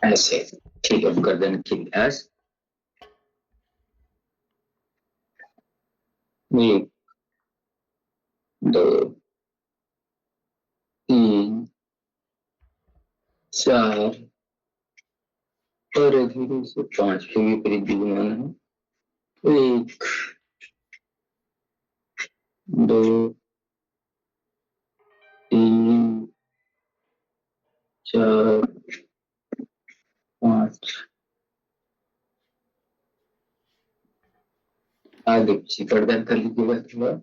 ऐसे। ठीक है, गर्दन की व्यास। एक, दो, तीन, चार, और धीरे से पांच के विपरीत भी घुमाना है। एक, दो, तीन, चार, पांच। आगे पीछे गर्दन कर लीजिएगा थोड़ा।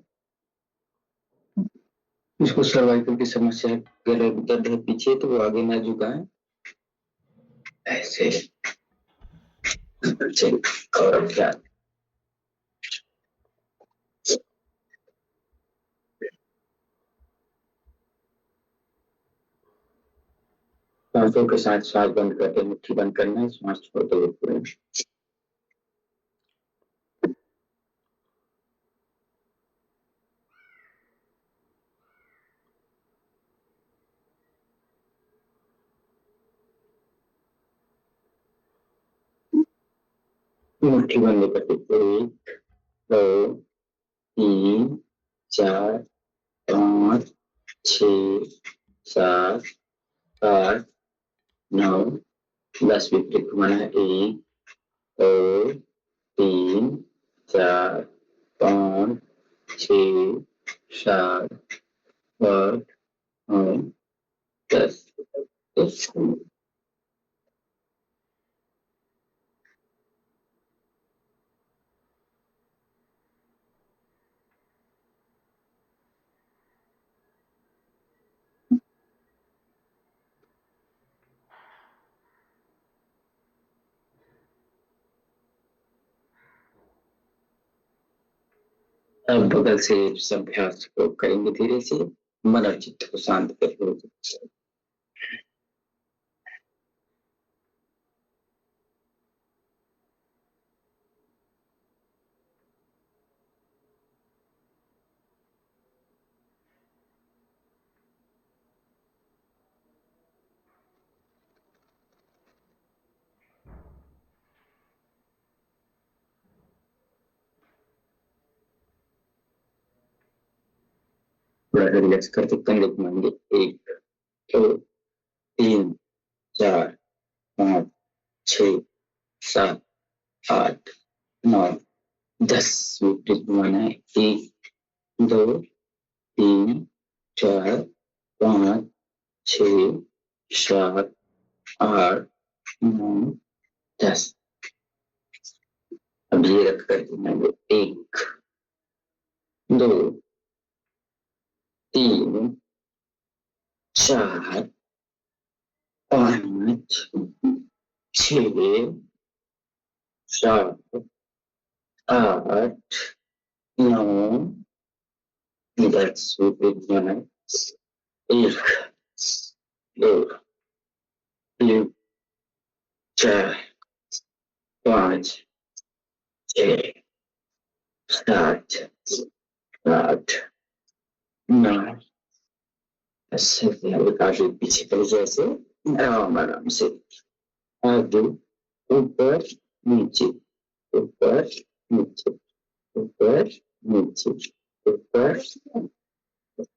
इसको सर्वाइकल की समस्या है, अगर दर्द है पीछे तो वो आगे ना झुकाएं। ऐसे। चलिए, और अब ध्यान। सांसों के साथ सांस बंद करके मुट्ठी बंद करना है, सांस छोड़ते हुए पूरे। मुट्ठी बंद करके एक, दो, तीन, चार, पाँच, छः, सात, आठ, नौ, 10 विपरीत घुमाना है। एक, दो, तीन, चार, पाँच, छः, सात, आठ, नौ, 10। अब बगल से इस अभ्यास को करेंगे धीरे से, मन और चित्त को शांत करके। थोड़ा रिलैक्स करके कंधे घुमाएंगे। एक, दो, तीन, चार, पाँच, छः, सात, आठ, नौ, 10 विपरीत घुमाना है। एक, दो, तीन, चार, पाँच, छः, सात, आठ, नौ, 10। अब ये रख कर घुमाएंगे। एक, दो, तीन, चार, पाँच, छः, सात, आठ, नौ, 10 विपरीत घुमाना है। एक, दो, तीन, चार, पाँच, छः, सात, आठ, नौ। ऐसे आगे पीछे कर जैसे, आराम आराम से। आगे, ऊपर, नीचे, ऊपर, नीचे, ऊपर, नीचे, ऊपर, नीचे।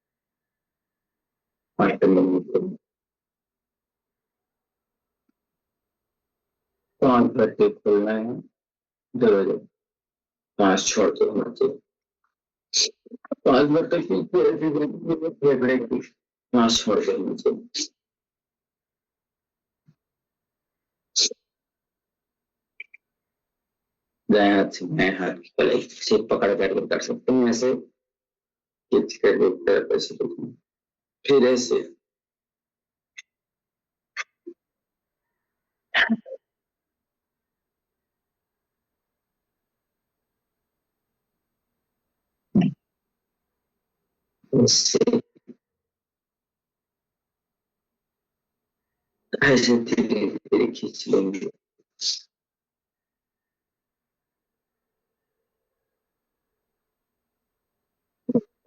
पाँच भर के खोलना है। दो, पाँच छोड़ के होना चाहिए। पाँच भर तक फेफड़े की पाँच छोड़ के होना चाहिए। दाएं हाथ से बाएं हाथ की कलाई से पकड़ कर कर सकते हैं, ऐसे खींच कर एक तरफ ऐसे रखना। फिर ऐसे ऐसे ऐसे धीरे धीरे खींच लेंगे।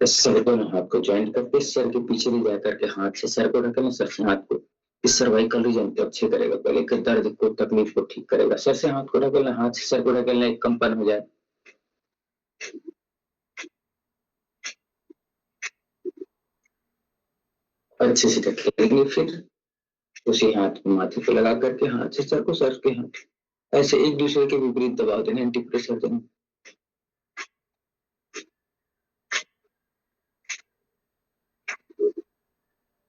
सर दोनों हाथ को ज्वाइन करके सर के पीछे ले जा करके हाथ से सर को रखें, सर से हाथ को इस सर्वाइकल रीजन को अच्छे करेगा, पहले के दर्द को, तकलीफ को ठीक करेगा। सर से हाथ को ढकेलना, हाथ से सर को ढकेलना, एक कंपन हो जाए। अच्छे से ढकेलेंगे, फिर उसी हाथ को माथे पे लगा करके हाथ से सर को, सर के हाथ ऐसे एक दूसरे के विपरीत दबाव देना, एंटी प्रेशर देना।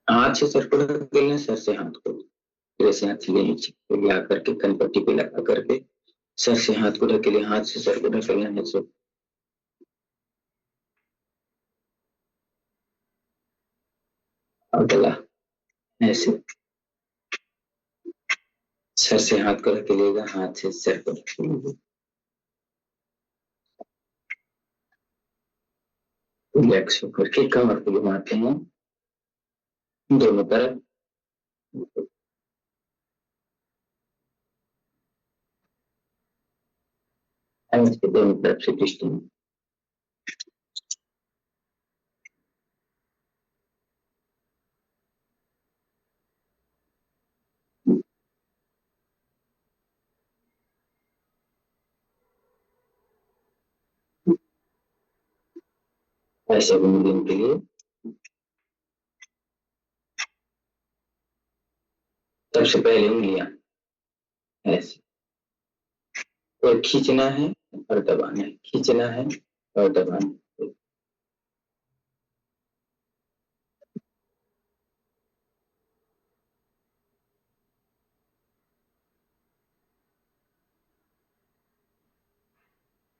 हाथ से सर को ढकेलना, सर से हाथ को, फिर ऐसे हाथ सीधे नीचे ला करके कनपट्टी पे लगा करके सर से हाथ को ढकेले, हाथ से सर को ढकेलना है। ऐसे और गला ऐसे, सर से हाथ को ढकेलेगा, हाथ से सर को ढकेलेगा। रिलैक्स होकर के कमर को घुमाते हैं दोनों तरफ। ऐसे दोनों तरफ से खींचते हैं। ऐसे 2 दिन के लिए। सबसे पहले उंगलियां ऐसे, और खींचना है और दबाना है, खींचना है और दबाना है।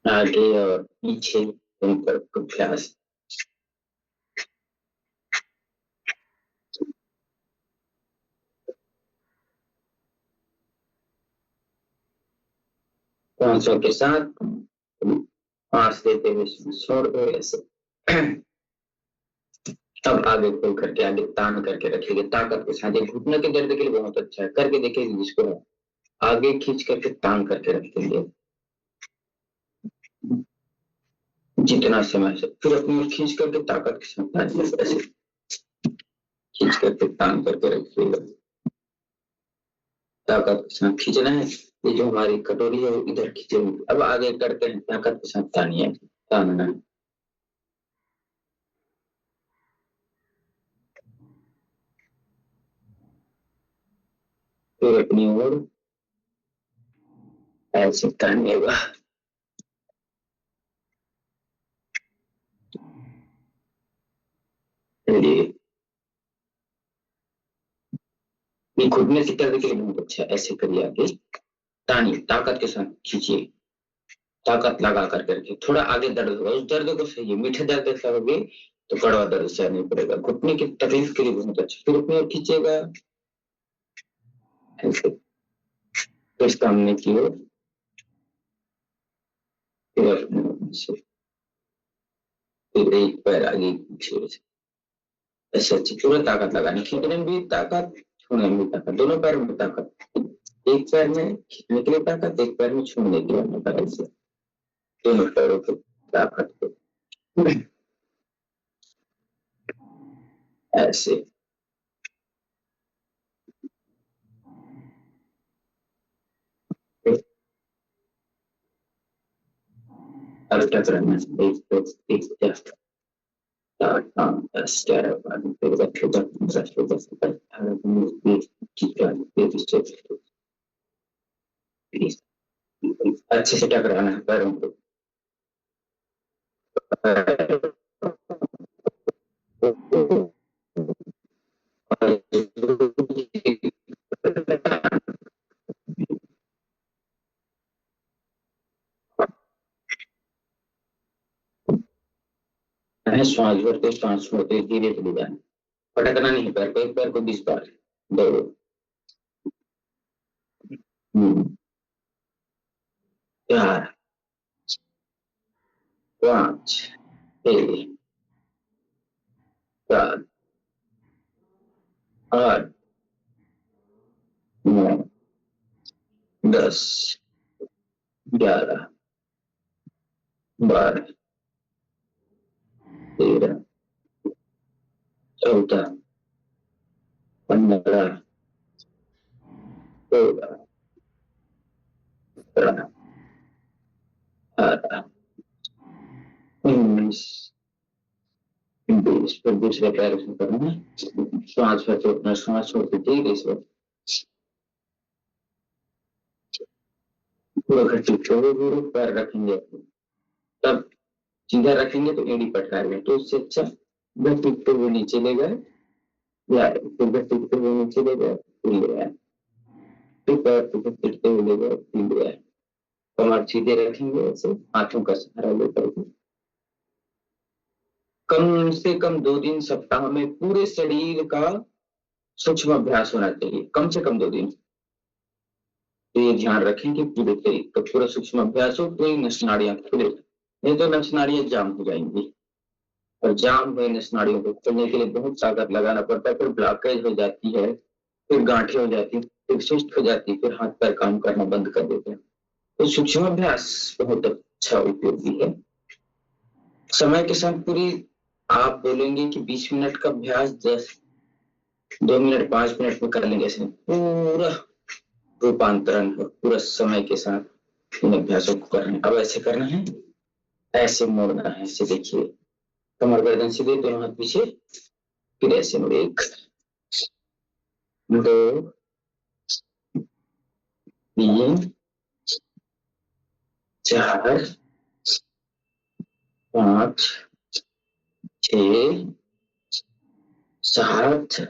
आगे और पीछे दोनों तरफ का अभ्यास। 500 के साथ सांस लेते हुए छोड़ दो ऐसे। अब आगे खोल करके, आगे तान करके रखिएगा ताकत के साथ। ये घुटने के दर्द के लिए बहुत अच्छा है, करके देखिए जिसको है। आगे खींच करके तान करके रखेंगे जितना समय से, फिर अपनी ओर खींच करके ताकत के साथ तानिए। ऐसे खींच करके तान करके रखिएगा, ताकत के साथ खींचना है। ये जो हमारी कटोरी है वो इधर खींचेगी। अब आगे करते हैं, ताकत के साथ तानिए, तानना है। फिर अपनी ओर ऐसे तानिएगा। चलिए, ये घुटने से दर्द के लिए बहुत अच्छा है। ऐसे करिए, आगे तानिए, ताकत के साथ खींचिए, ताकत लगा करके रखिए। थोड़ा आगे दर्द होगा, उस दर्द को सही, मीठे दर्द सहोगे तो कड़वा दर्द सहना पड़ेगा। घुटने की तकलीफ के लिए बहुत अच्छा। फिर अपनी ओर खींचेगा ऐसे, फिर सामने की ओर, फिर अपने ओर से, फिर एक पैर आगे पीछे ऐसे। अच्छी पूरा ताकत लगानी, खींचने में भी ताकत, छोड़ने में भी ताकत, दोनों पैर में ताकत। एक पैर में खींचने के लिए ताकत, एक पैर में छोड़ने के लिए ताकत। ऐसे दोनों पैरों की ताकत को ऐसे। अब क्या करना है, एक stare at me, because I could not rest with this, but I don't know, keep going, baby steps, please. अच्छे से टकराना है पैरों को। श्वास भरते, श्वास छोड़ते, धीरे धीरे जाना, पटकना नहीं पैर को, एक पैर को 20 बार दौड़ो। 4, 5, 6, 7, 8, 9, 10, 11, 12, 13, 14, 15, 16, 17, 18, 19, 20। फिर दूसरे पैर उसमें करना है। श्वास पर छोड़ना, श्वास छोड़ के ठीक है। इस वक्त पूरा घटी छोड़ पैर रखेंगे, तब सीधा रखेंगे तो एड़ी पट रहा है, तो उससे अच्छा घसीटते हुए नीचे ले गए, या फिर घसीटते हुए नीचे ले गए, फिर ले आए, फिर पैर को घसीटते हुए ले गए, फिर ले आए। कमर सीधे रखेंगे, ऐसे हाथों का सहारा लेकर के कम से कम 2 दिन सप्ताह में पूरे शरीर का सूक्ष्म अभ्यास होना चाहिए, कम से कम 2 दिन। तो ये ध्यान रखें कि पूरे शरीर का पूरा सूक्ष्म अभ्यास हो, पूरी नस नाड़ियां खुले, नहीं तो नस नाड़ियां जाम हो जाएंगी, और जाम हुए नस नाड़ियों को खोलने के लिए बहुत ताकत लगाना पड़ता है, फिर ब्लॉकेज हो जाती है, फिर गांठें हो जाती है, फिर सुस्त हो जाती है, फिर हाथ पैर काम करना बंद कर देते हैं। तो सूक्ष्म अभ्यास बहुत अच्छा उपयोगी है। समय के साथ पूरी, आप बोलेंगे कि 20 मिनट का अभ्यास 2 मिनट 5 मिनट में कर लेंगे, ऐसे पूरा रूपांतरण हो, पूरा समय के साथ इन अभ्यासों को करना है। अब ऐसे करना है, ऐसे मोड़ना है, ऐसे देखिए, कमर गर्दन सीधे, दोनों हाथ पीछे, फिर ऐसे मोड़े, 1, 2, 3, 4, 5, 6, 7,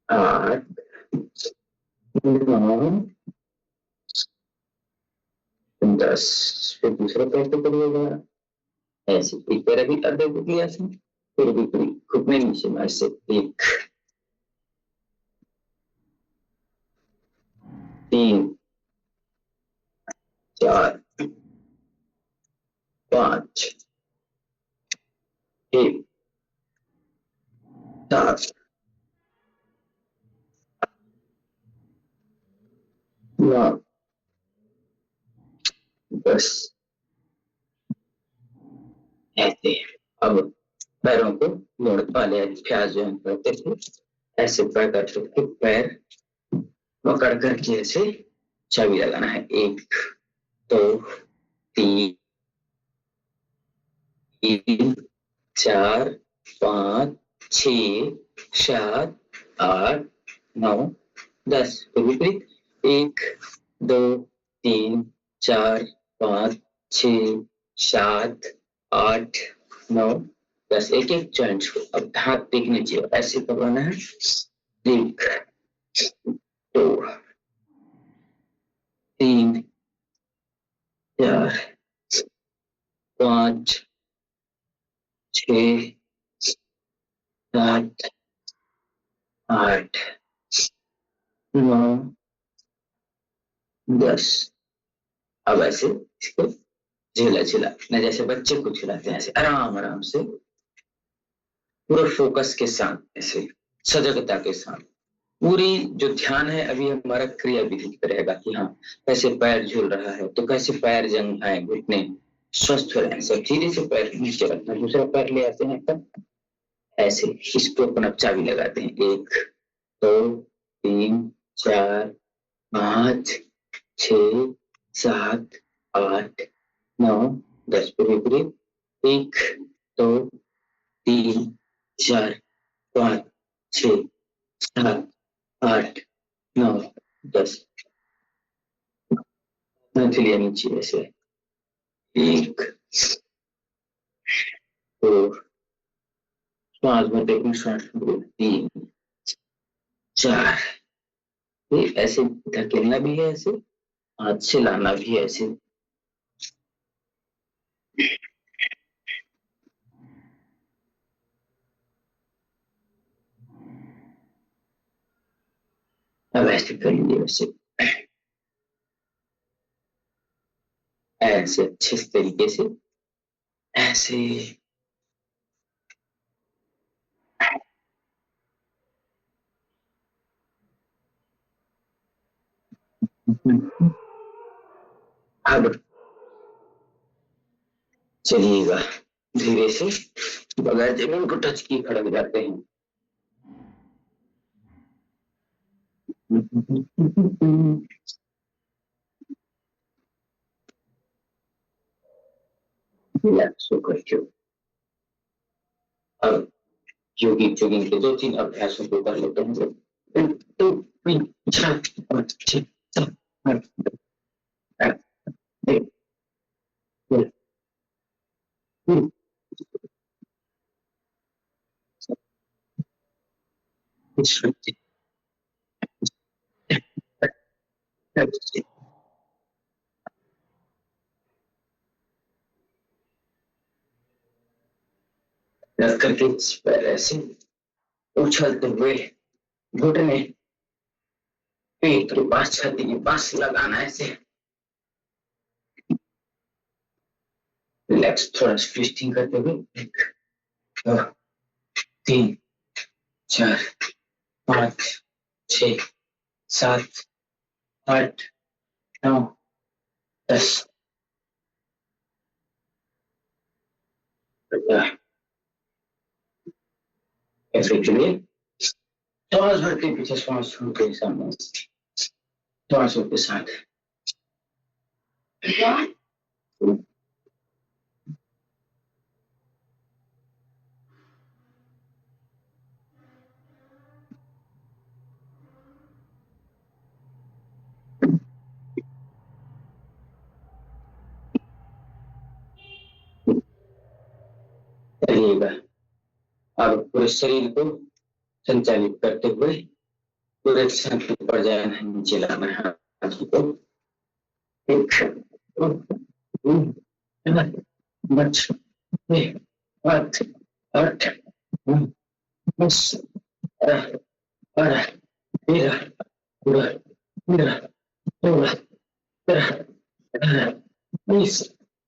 8, 9, 10। फिर दूसरा पैर तो करिएगा ऐसे, एक पैर अभी अर्धे घुट लिया से, फिर भी घुटने नीचे में ऐसे, 1, 3, 4, 5, 6, 7, 9, 10 ऐसे। अब पैरों को मोड़ वाले अभ्यास जो हम करते थे, ऐसे पैर करते थे, पैर पकड़ करके ऐसे चाबी लगाना है, 1, 2, 3, 4, 5, 6, 7, 8, 9, 10। तो विपरीत, 1, 2, 3, 4, 5, 6, 7, 8, 9, 10। एक एक जॉइंट को अब हाथ देखने चाहिए, ऐसे करवाना है, 1, 2, 3, 4, 5, 6, 7, 8, 9, 10। अब ऐसे इसको झूला झूला ना, जैसे बच्चे को झुलाते हैं, ऐसे आराम आराम से, पूरे फोकस के साथ, ऐसे सजगता के साथ। पूरी जो ध्यान है अभी हमारा क्रिया विधि की रहेगा कि हाँ कैसे पैर झूल रहा है, तो कैसे पैर जंघाएं घुटने स्वस्थ हो रहे हैं, सब धीरे से पैर नीचे रखना, दूसरा पैर ले आते हैं, तब ऐसे इसको अपना चाबी लगाते हैं, 1, 2, 3, 4, 5, 6, 7, 8, 9, 10। पूरी 1, 2, 3, 4, 5, 6, 7, 8, 9, 10। चलिए नीचे ऐसे, 1, 2, श्वास भरते हुए श्वास 3, 4, ऐसे धकेलना भी है, ऐसे हाथ से लाना भी है, ऐसे। अब ऐसे कर लीजिए, वैसे ऐसे अच्छे तरीके से ऐसे। अब चलिएगा धीरे से बगैर जमीन को टच किए खड़े हो जाते हैं, रिलैक्स होकर क्यों। अब योगी जोगिंग के 2-3 अभ्यासों को कर लेते हैं। 1 2 3 4 5 6 7 8 8 1 2 3 रख करके पैर ऐसे उछलते हुए घुटने पेट के पास, छाती के पास लगाना ऐसे। रिलैक्स, थोड़ा ट्विस्टिंग करते हुए 1 2 3 4 5 6 7 8 9 10 ऐसे के लिए श्वास भरते पीछे, श्वास छोड़ते सामने, श्वासों के साथ चलिएगा। अब पूरे शरीर को संचालित करते हुए पूरे शरीर के ऊपर जाना है, नीचे लाना है हाथों को। 1 2 3 4 5 6 7 8 9 10 11 12 13 14 15 16 17 18 19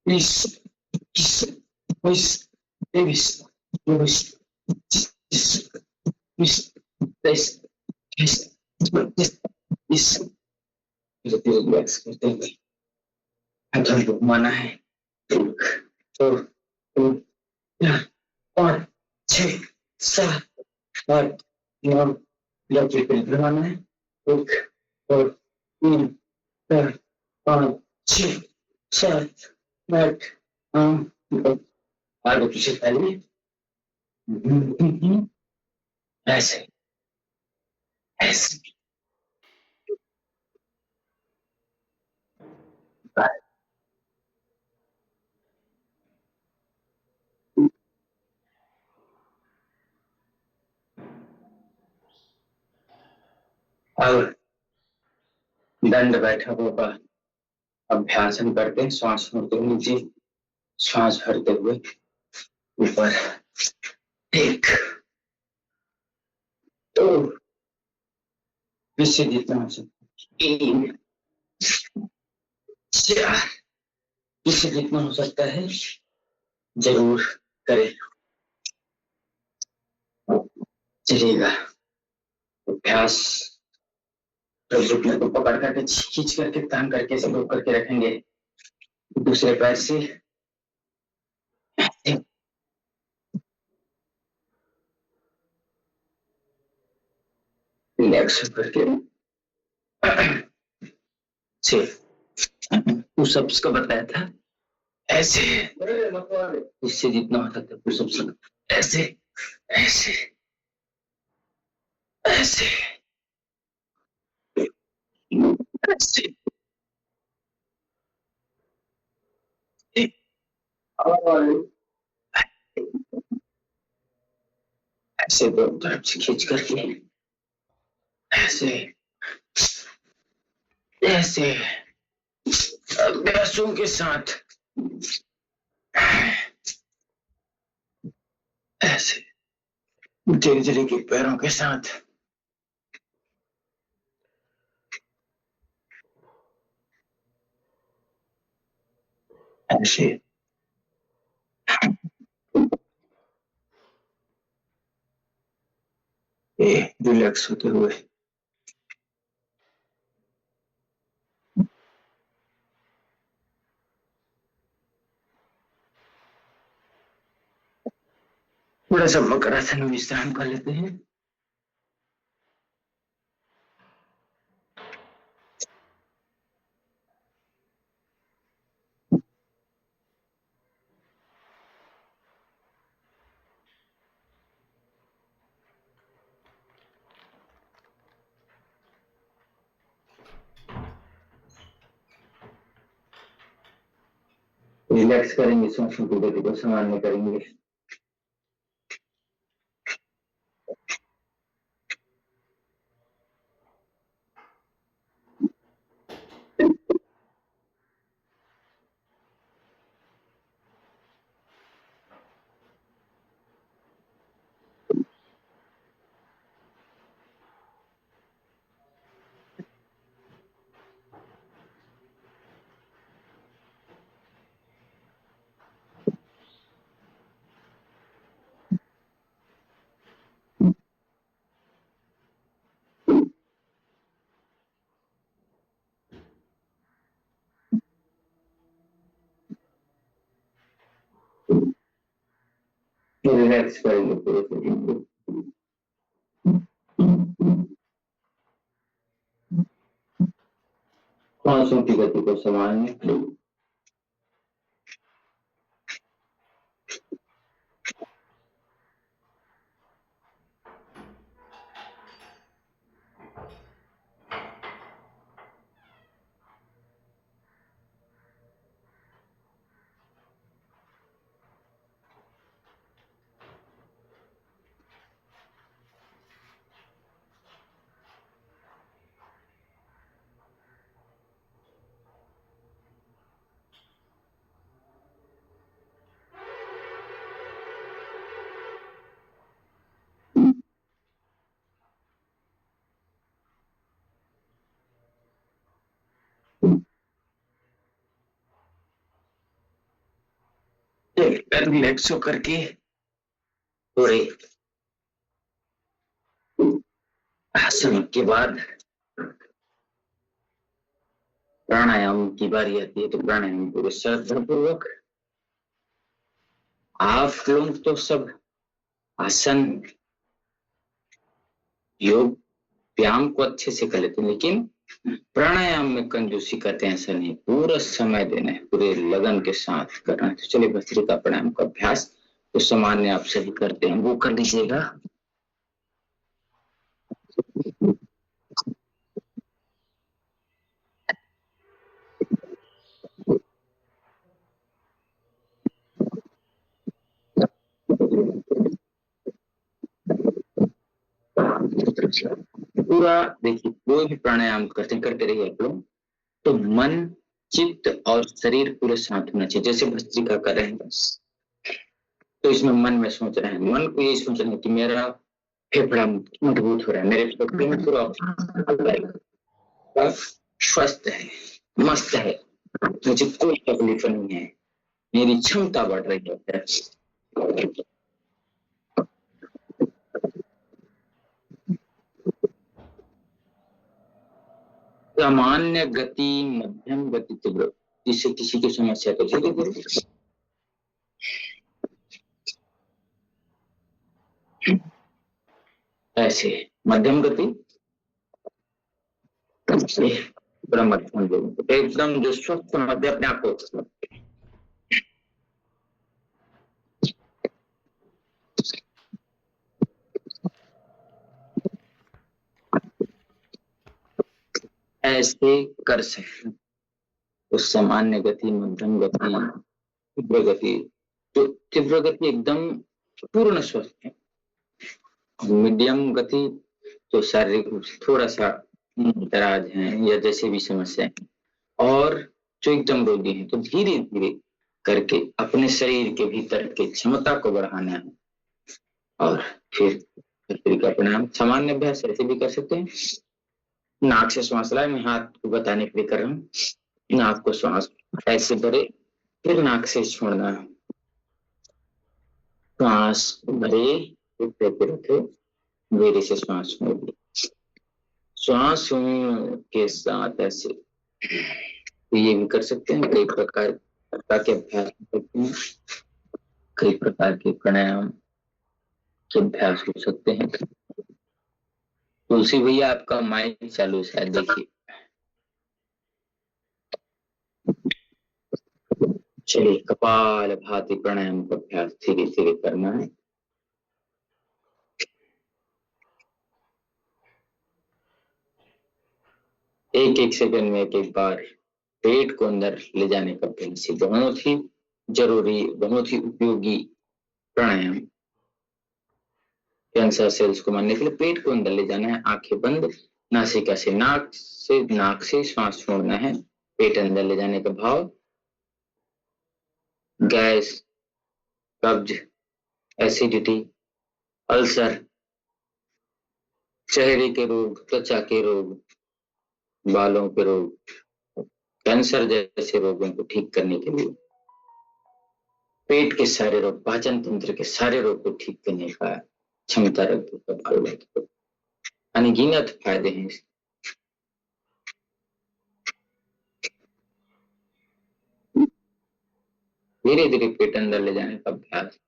20 21 22 23 24 25 26 27 28 29 धीरे-धीरे रिलैक्स करते हुए हाथों को घुमाना है। 1 2 3 4 5 6 7 8 9 लंबे पेट घुमाना है। 1 2 3 4 5 6 7 8 9 10 आगे पीछे फैलिए। ऐसे ऐसे और दंड बैठकों का अभ्यास हम करते हैं। श्वास छोड़ते हुए नीचे, श्वास भरते हुए ऊपर। 1 2 इससे जितना हो सकता है 3 4 इससे जितना हो सकता है जरूर करें। चलिएगा। अभ्यास घुटने को पकड़ करके खींच करके तान करके ऐसे रोक करके रखेंगे। दूसरे पैर से रिलैक्स करके से पुशअप्स का बताया था, ऐसे इससे जितना हो सकता है पुशअप्स ऐसे ऐसे ऐसे ऐसे ऐसे दोनों तरफ से खींच करके ऐसे ऐसे अभ्यासों के साथ ऐसे धीरे धीरे के पैरों के साथ ऐसे रिलैक्स होते हुए थोड़ा सा मकरासन विश्राम कर लेते हैं। रिलैक्स करेंगे, सांसों की गति को सामान्य करेंगे। रिलैक्स करेंगे पूरे शरीर को। सांसों की गति को सामान्य। रिलैक्स होकर के थोड़े आसन के बाद प्राणायाम की बारी आती है। तो प्राणायाम पूरे श्रद्धापूर्वक आप लोग तो सब आसन योग व्यायाम को अच्छे से कर लेते हैं, लेकिन प्राणायाम में कंजूसी करते हैं ऐसा नहीं, पूरा समय देना है, पूरे लगन के साथ करना है। तो चलिए भस्त्रिका प्राणायाम का अभ्यास तो सामान्य आप सही करते हैं वो कर लीजिएगा। पूरा देखिए, कोई भी प्राणायाम करते रहिए आप लोग, तो मन चित्त और शरीर पूरे साथ होना चाहिए। जैसे भस्त्रिका कर रहे हैं तो इसमें मन में सोच रहे हैं, मन को ये सोच रहे हैं कि मेरा फेफड़ा मजबूत हो रहा है, मेरे फेफड़े में पूरा स्वस्थ है, मस्त है, मुझे कोई तकलीफ नहीं है, मेरी क्षमता बढ़ रही है। सामान्य गति, मध्यम गति, तीव्र, जिससे किसी की समस्या तो धीरे धीरे ऐसे मध्यम गति, पूरा मध्यम गति, एकदम जो स्वस्थ मध्य अपने आप को ऐसे कर सकते। तो सामान्य गति, मध्यम गति, तीव्र गति। तो तीव्र गति एकदम पूर्ण स्वस्थ है, मीडियम गति तो शारीरिक रूप से थोड़ा सा दराज है या जैसे भी समस्या है, और जो एकदम रोगी है तो धीरे धीरे करके अपने शरीर के भीतर की क्षमता को बढ़ाना है। और फिर भस्त्रिका प्राणायाम सामान्य अभ्यास ऐसे भी कर सकते हैं। नाक से श्वास लाए, मैं हाथ को बताने के लिए कर रहा हूँ। नाक को श्वास ऐसे भरे, फिर नाक से छोड़ना, श्वास भरे, फिर रखे, धीरे से श्वास छोड़िए। श्वास के साथ ऐसे तो ये भी कर सकते हैं। कई प्रकार के अभ्यास करते हैं, कई प्रकार के प्राणायाम के अभ्यास हो सकते हैं। तुलसी भैया आपका माइक चालू है शायद, देखिए। चलिए कपालभाति प्राणायाम का अभ्यास धीरे धीरे करना है। एक एक सेकंड में एक एक बार पेट को अंदर ले जाने का अभ्यास, दोनों थी जरूरी, बहुत ही उपयोगी प्राणायाम कैंसर सेल्स को मारने के लिए। पेट को अंदर ले जाना है, आंखें बंद, नासिका से नाक से श्वास छोड़ना है। पेट अंदर ले जाने का भाव, गैस, कब्ज, एसिडिटी, अल्सर, चेहरे के रोग, त्वचा के रोग, बालों के रोग, कैंसर जैसे रोगों को ठीक करने के लिए, पेट के सारे रोग, पाचन तंत्र के सारे रोग को ठीक करने का क्षमता रखते हैं। अनगिनत फायदे हैं इसके। धीरे धीरे पेट अंदर ले जाने का अभ्यास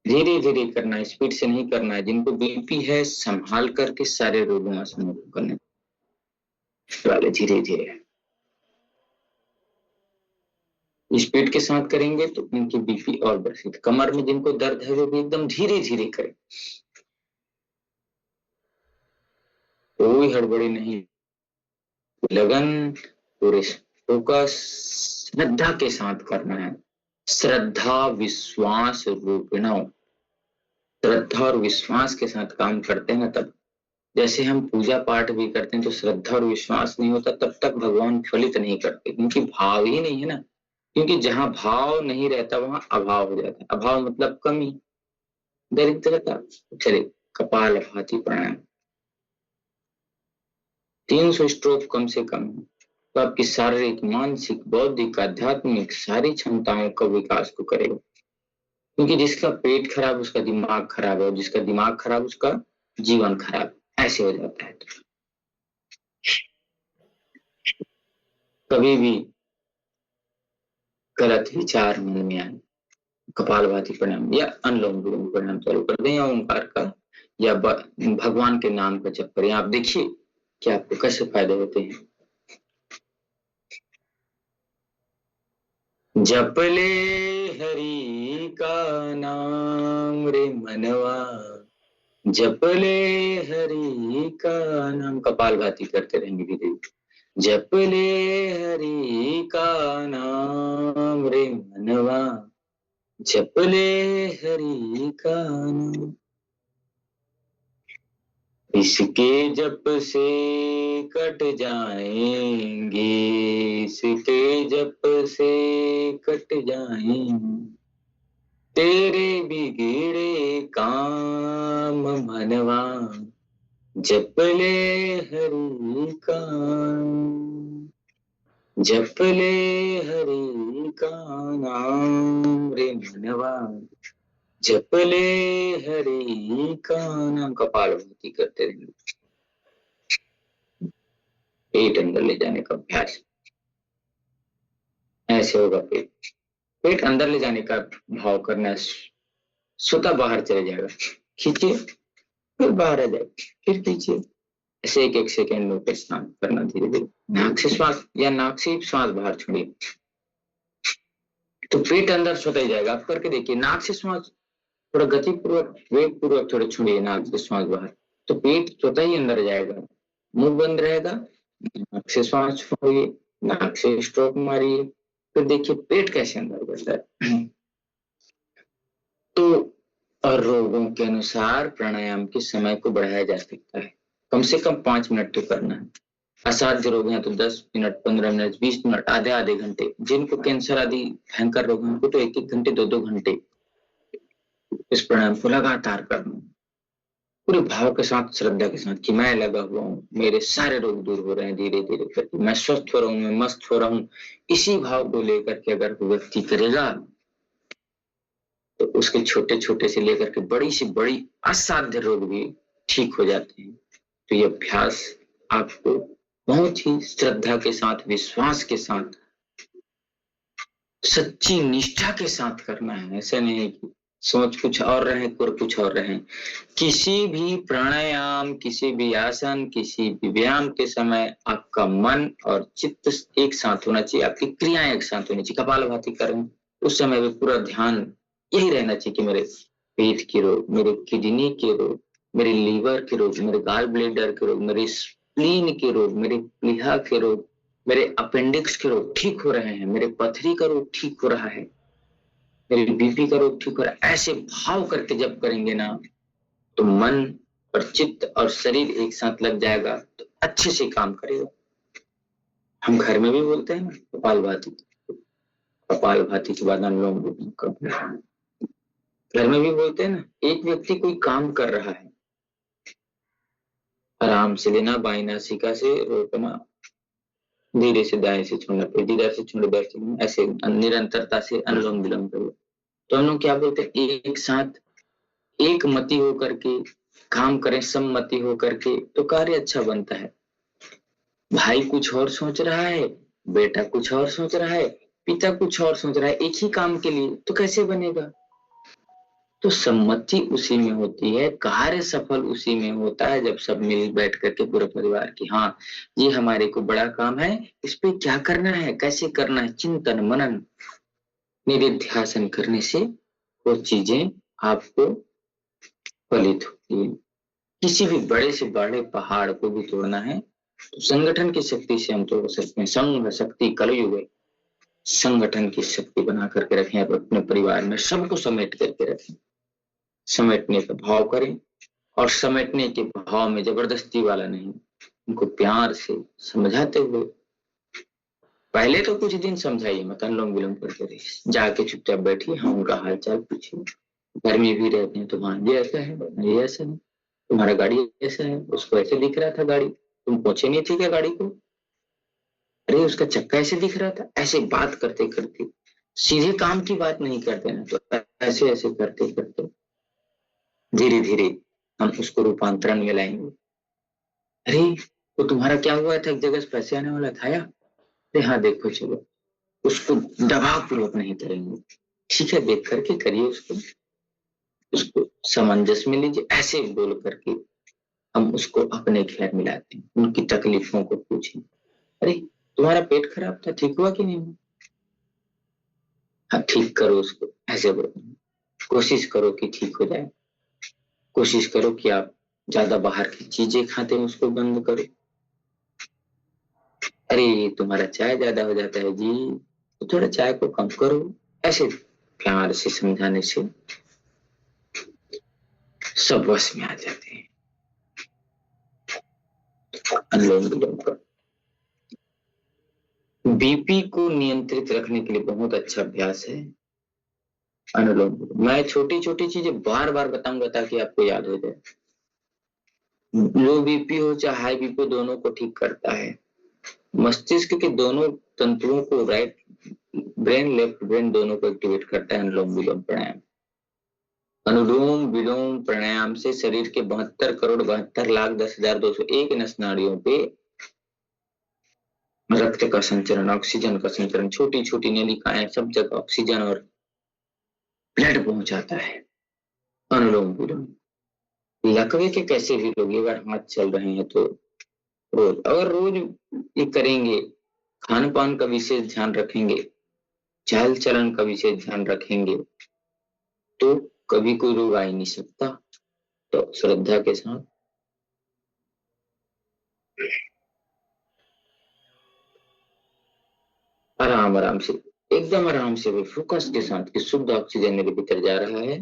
धीरे धीरे करना है, स्पीड से नहीं करना है। जिनको बीपी है संभाल करके सारे रोगों आसनों को करने वाले, धीरे धीरे स्पीड के साथ करेंगे तो उनकी बीपी और बढ़ेगी। कमर में जिनको दर्द है वो भी एकदम धीरे धीरे करें, कोई हड़बड़ी नहीं, लगन, पूरे फोकस, श्रद्धा के साथ करना है। श्रद्धा विश्वास रूपिणो, श्रद्धा और विश्वास के साथ काम करते हैं तब, जैसे हम पूजा पाठ भी करते हैं तो श्रद्धा और विश्वास नहीं होता तब तक भगवान फलित नहीं करते, क्योंकि भाव ही नहीं है ना। क्योंकि जहां भाव नहीं रहता वहां अभाव हो जाता है। अभाव मतलब कमी, दरिद्रता। चलिए कपाल भाती प्राणायाम 300 स्ट्रोक कम से कम है, तो आपकी शारीरिक, मानसिक, बौद्धिक, आध्यात्मिक सारी क्षमताओं का विकास को करेगा। क्योंकि जिसका पेट खराब उसका दिमाग खराब है, और जिसका दिमाग खराब उसका जीवन खराब, ऐसे हो जाता है। कभी भी गलत विचार मन में आए, कपालभाति प्राणायाम या अनुलोम विलोम प्राणायाम चालू कर दें, या ओंकार का या भगवान के नाम का जप करें। आप देखिए कि आपको कैसे फायदे होते हैं। जप ले हरि का नाम रे मनवा, जप ले हरि का नाम। कपालभाति करते रहेंगे धीरे। जप ले हरि का नाम रे मनवा, जप ले हरि का नाम। इसके जप से कट जाएंगे, इसके जप से कट जाएंगे तेरे बिगड़े काम मनवा, जप ले हरि का, जप ले हरि का नाम रे मनवा, जप ले हरि का नाम। कपालभाति करते रहेंगे, पेट अंदर ले जाने का अभ्यास ऐसे होगा। पेट अंदर ले जाने का भाव करना, स्वतः बाहर चले जाएगा। खींचिए फिर बाहर आ जाए, फिर खींचिए, ऐसे एक एक सेकेंड में स्नान करना धीरे धीरे। नाक से श्वास या नाक से श्वास बाहर छोड़िए तो पेट अंदर स्वतः ही जाएगा। आप करके देखिए, नाक से श्वास थोड़ा गति पूर्वक, वेग पूर्वक थोड़ा छोड़िए, नाक से श्वास बाहर, तो पेट स्वतः ही अंदर जाएगा। मुंह बंद रहेगा, नाक से श्वास छोड़िए, नाक से स्ट्रोक मारिए, फिर देखिए पेट कैसे अंदर जाता है। तो और रोगों के अनुसार प्राणायाम के समय को बढ़ाया जा सकता है। कम से कम 5 मिनट तो करना है। असाध्य रोग हैं तो 10 मिनट, 15 मिनट, 20 मिनट, आधे घंटे। जिनको कैंसर आदि भयंकर रोग हैं उनको तो 1-1 घंटे, 2-2 घंटे इस प्राणायाम को लगातार करना, पूरे भाव के साथ, श्रद्धा के साथ कि मैं लगा हुआ हूँ, मेरे सारे रोग दूर हो रहे हैं धीरे धीरे करके, मैं स्वस्थ हो रहा हूँ, मैं मस्त हो रहा हूँ। इसी भाव को लेकर के अगर व्यक्ति करेगा तो उसके छोटे छोटे से लेकर के बड़ी से बड़ी असाध्य रोग भी ठीक हो जाते हैं। तो ये अभ्यास आपको बहुत ही श्रद्धा के साथ, विश्वास के साथ, सच्ची निष्ठा के साथ करना है। ऐसा नहीं है कि सोच कुछ और रहे, कर कुछ और रहे। किसी भी प्राणायाम, किसी भी आसन, किसी भी व्यायाम के समय आपका मन और चित्त एक साथ होना चाहिए, आपकी क्रियाएं एक साथ होनी चाहिए। कपालभाति करें उस समय भी पूरा ध्यान यही रहना चाहिए कि मेरे पेट के रोग, मेरे किडनी के रोग, मेरे लीवर के रोग, मेरे गाल ब्लेडर के रोग, मेरे स्प्लीन के रोग, मेरे प्लीहा के रोग, मेरे अपेंडिक्स के रोग ठीक हो रहे हैं, मेरे पथरी का रोग ठीक हो रहा है, मेरी बीपी का रोग ठीक हो रहा है, ऐसे भाव करके जब करेंगे ना तो मन और चित्त और शरीर एक साथ लग जाएगा तो अच्छे से काम करेगा। हम घर में भी बोलते हैं ना कपालभाति, कपालभाति के बाद अनुलोम विलोम करना। घर में भी बोलते हैं ना, एक व्यक्ति कोई काम कर रहा है, आराम से लेना, बाईं नासिका से रोकना, धीरे से दाएं से छोड़ना, फिर धीरे से छोड़ इधर से, ऐसे निरंतरता से अनुलोम विलोम करो। तो हम लोग क्या बोलते हैं, एक साथ एक मति होकर के काम करें, सम्मति होकर के, तो कार्य अच्छा बनता है। भाई कुछ और सोच रहा है, बेटा कुछ और सोच रहा है, पिता कुछ और सोच रहा है एक ही काम के लिए, तो कैसे बनेगा। तो सम्मति उसी में होती है, कार्य सफल उसी में होता है जब सब मिल बैठ करके पूरा परिवार की, हाँ ये हमारे को बड़ा काम है, इस पे क्या करना है, कैसे करना है, चिंतन मनन निधिध्यासन करने से वो चीजें आपको फलित होती है। किसी भी बड़े से बड़े पहाड़ को भी तोड़ना है तो संगठन की शक्ति से हम तोड़ सकते हैं। संघ शक्ति कलयुग है, संगठन की शक्ति बना करके रखें, अपने परिवार में सबको समेट करके रखें, समेटने का भाव करें, और समेटने के भाव में जबरदस्ती वाला नहीं, उनको प्यार से समझाते हुए। पहले तो कुछ दिन समझाइए मत, अनुलोम विलोम करते रहिए, जाके चुपचाप बैठिए, हाँ उनका हाल चाल पूछिए। घर में भी रहते हैं तो हाँ ये ऐसा है, ये ऐसा है, तुम्हारा गाड़ी ऐसा है, उसको ऐसे दिख रहा था गाड़ी, तुम पहुंचे नहीं थे क्या गाड़ी को, अरे उसका चक्का ऐसे दिख रहा था, ऐसे बात करते करते सीधे काम की बात नहीं करते ना, तो ऐसे ऐसे करते करते धीरे धीरे हम उसको रूपांतरण में लाएंगे। अरे तो तुम्हारा क्या हुआ था, एक जगह से पैसे आने वाला था या, अरे हाँ देखो चलो, उसको दबाव पूर्वक नहीं करेंगे, ठीक है देख करके करिए, उसको उसको सामंजस्य में लीजिए, ऐसे बोल करके हम उसको अपने घेर मिलाते हैं, उनकी तकलीफों को पूछें। अरे तुम्हारा पेट खराब था, ठीक हुआ कि नहीं, हाँ ठीक करो उसको, ऐसे बोलो, कोशिश करो कि ठीक हो जाए, कोशिश करो कि आप ज्यादा बाहर की चीजें खाते हैं उसको बंद करो। अरे तुम्हारा चाय ज्यादा हो जाता है जी, तो थोड़ा चाय को कम करो, ऐसे प्यार से समझाने से सब वश में आ जाते हैं। अनुलोम विलोम का बीपी को नियंत्रित रखने के लिए बहुत अच्छा अभ्यास है अनुलोम विलोम। मैं छोटी छोटी चीजें बार बार बताऊंगा ताकि आपको याद हो जाए। लो बीपी हो चाहे हाई बीपी हो, दोनों को ठीक करता है। मस्तिष्क के दोनों तंतुओं को, राइट ब्रेन लेफ्ट ब्रेन दोनों को एक्टिवेट करता है अनुलोम विलोम प्राणायाम। अनुलोम विलोम प्राणायाम से शरीर के 72,72,10,201 नस नाड़ियों पे रक्त का संचरण, ऑक्सीजन का संचरण, छोटी छोटी नलिकाएं, सब जगह ऑक्सीजन और ब्लड पहुंचाता है अनुलोम विलोम। लकवे के कैसे भी लोग अगर हाथ चल रहे हैं तो रोज, अगर रोज ये करेंगे, खान पान का विशेष ध्यान रखेंगे, चाल चलन का विशेष ध्यान रखेंगे, तो कभी कोई रोग आ ही नहीं सकता। तो श्रद्धा के साथ आराम आराम से, एकदम आराम से भी फोकस के साथ कि शुद्ध ऑक्सीजन मेरे भीतर जा रहा है,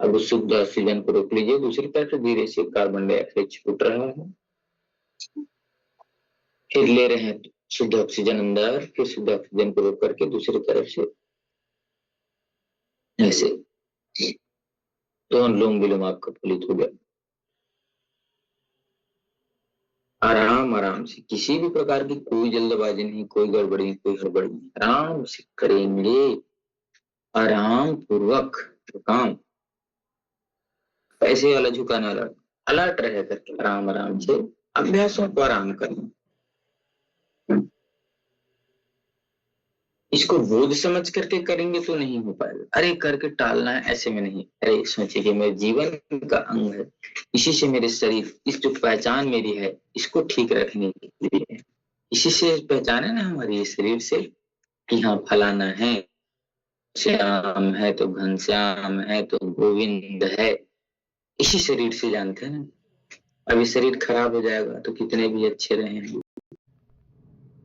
अब उस शुद्ध ऑक्सीजन को रोक लीजिए, दूसरी तरफ धीरे से कार्बन डाइऑक्साइड छूट रहा है, फिर ले रहे हैं शुद्ध ऑक्सीजन अंदर, फिर शुद्ध ऑक्सीजन को रोक करके दूसरी तरफ से ऐसे, तो अनुलोम विलोम आपका फलित हो गया। आराम आराम से, किसी भी प्रकार की कोई जल्दबाजी नहीं, कोई गड़बड़ी नहीं, कोई हड़बड़ी नहीं, आराम से करेंगे, आराम पूर्वक काम, पैसे वाला झुकाना, अलर्ट अलर्ट रह करके आराम आराम से अभ्यासों को आराम करना। इसको बोझ समझ करके करेंगे तो नहीं हो पाएगा, अरे करके टालना है ऐसे में नहीं, अरे सोचिए कि मेरे जीवन का अंग है, इसी से मेरे शरीर, इस जो पहचान मेरी है इसको ठीक रखने के लिए, इसी से पहचान है ना हमारी शरीर से कि हाँ फलाना है, श्याम है तो घनश्याम है तो गोविंद है, इसी शरीर से जानते हैं ना। अभी शरीर खराब हो जाएगा तो कितने भी अच्छे रहे